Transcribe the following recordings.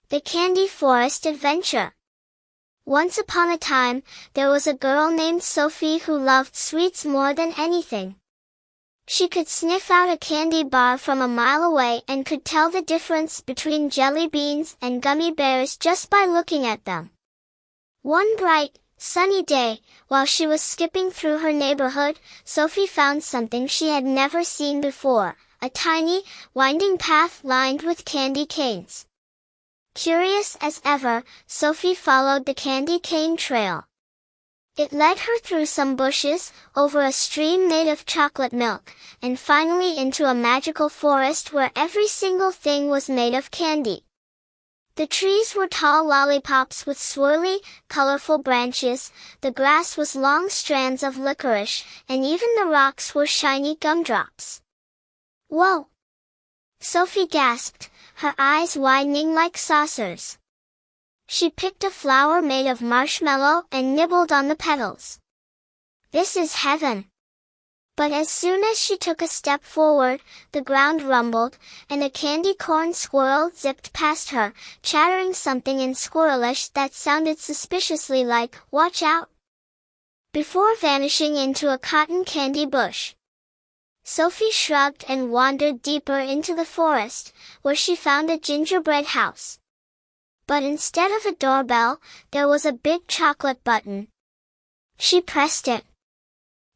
The Candy Forest Adventure. Once upon a time, there was a girl named Sophie who loved sweets more than anything. She could sniff out a candy bar from a mile away and could tell the difference between jelly beans and gummy bears just by looking at them. One bright, sunny day, while she was skipping through her neighborhood, Sophie found something she had never seen before, a tiny, winding path lined with candy canes. Curious as ever, Sophie followed the candy cane trail. It led her through some bushes, over a stream made of chocolate milk, and finally into a magical forest where every single thing was made of candy. The trees were tall lollipops with swirly, colorful branches, the grass was long strands of licorice, and even the rocks were shiny gumdrops. Whoa! Sophie gasped, her eyes widening like saucers. She picked a flower made of marshmallow and nibbled on the petals. This is heaven! But as soon as she took a step forward, the ground rumbled, and a candy corn squirrel zipped past her, chattering something in squirrelish that sounded suspiciously like, "Watch out!" before vanishing into a cotton candy bush. Sophie shrugged and wandered deeper into the forest, where she found a gingerbread house. But instead of a doorbell, there was a big chocolate button. She pressed it.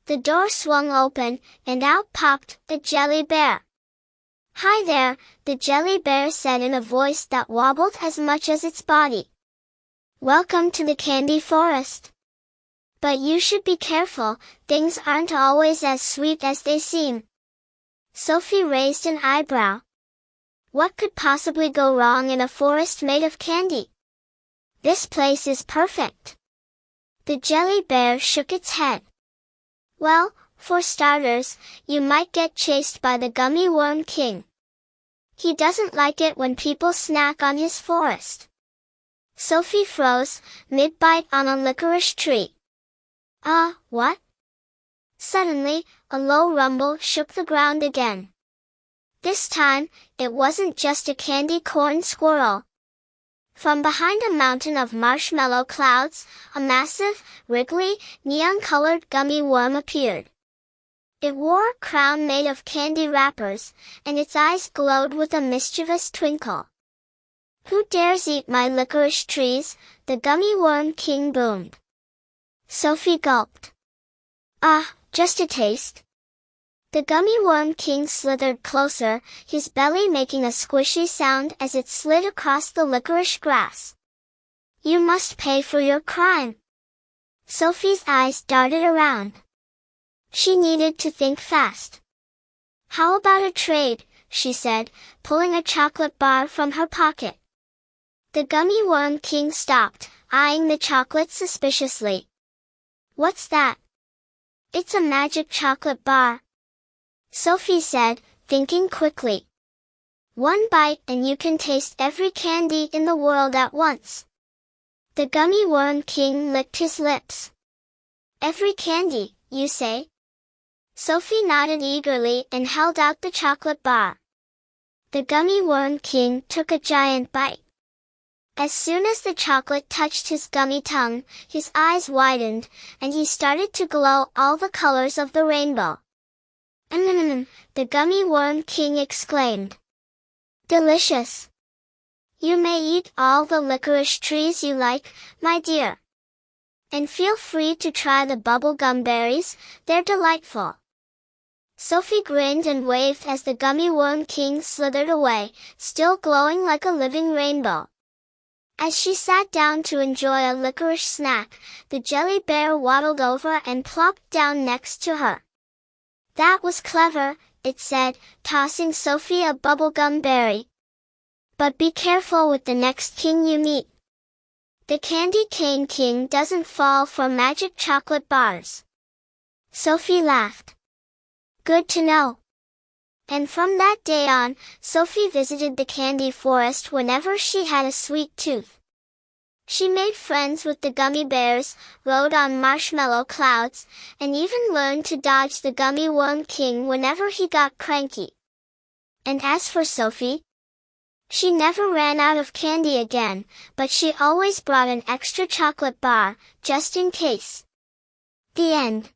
The door swung open, and out popped the jelly bear. "Hi there," the jelly bear said in a voice that wobbled as much as its body. "Welcome to the candy forest. But you should be careful, things aren't always as sweet as they seem." Sophie raised an eyebrow. What could possibly go wrong in a forest made of candy? This place is perfect. The jelly bear shook its head. "Well, for starters, you might get chased by the Gummy Worm King. He doesn't like it when people snack on his forest." Sophie froze, mid-bite on a licorice tree. What? Suddenly, a low rumble shook the ground again. This time, it wasn't just a candy corn squirrel. From behind a mountain of marshmallow clouds, a massive, wriggly, neon-colored gummy worm appeared. It wore a crown made of candy wrappers, and its eyes glowed with a mischievous twinkle. "Who dares eat my licorice trees?" the Gummy Worm King boomed. Sophie gulped. Just a taste." The Gummy Worm King slithered closer, his belly making a squishy sound as it slid across the licorice grass. "You must pay for your crime." Sophie's eyes darted around. She needed to think fast. "How about a trade?" she said, pulling a chocolate bar from her pocket. The Gummy Worm King stopped, eyeing the chocolate suspiciously. "What's that?" "It's a magic chocolate bar," Sophie said, thinking quickly. "One bite and you can taste every candy in the world at once." The Gummy Worm King licked his lips. "Every candy, you say?" Sophie nodded eagerly and held out the chocolate bar. The Gummy Worm King took a giant bite. As soon as the chocolate touched his gummy tongue, his eyes widened, and he started to glow all the colors of the rainbow. The Gummy Worm King exclaimed. "Delicious! You may eat all the licorice trees you like, my dear. And feel free to try the bubblegum berries, they're delightful." Sophie grinned and waved as the Gummy Worm King slithered away, still glowing like a living rainbow. As she sat down to enjoy a licorice snack, the jelly bear waddled over and plopped down next to her. "That was clever," it said, tossing Sophie a bubblegum berry. "But be careful with the next king you meet. The Candy Cane King doesn't fall for magic chocolate bars." Sophie laughed. "Good to know." And from that day on, Sophie visited the candy forest whenever she had a sweet tooth. She made friends with the gummy bears, rode on marshmallow clouds, and even learned to dodge the Gummy Worm King whenever he got cranky. And as for Sophie, She never ran out of candy again, but she always brought an extra chocolate bar, just in case. The end.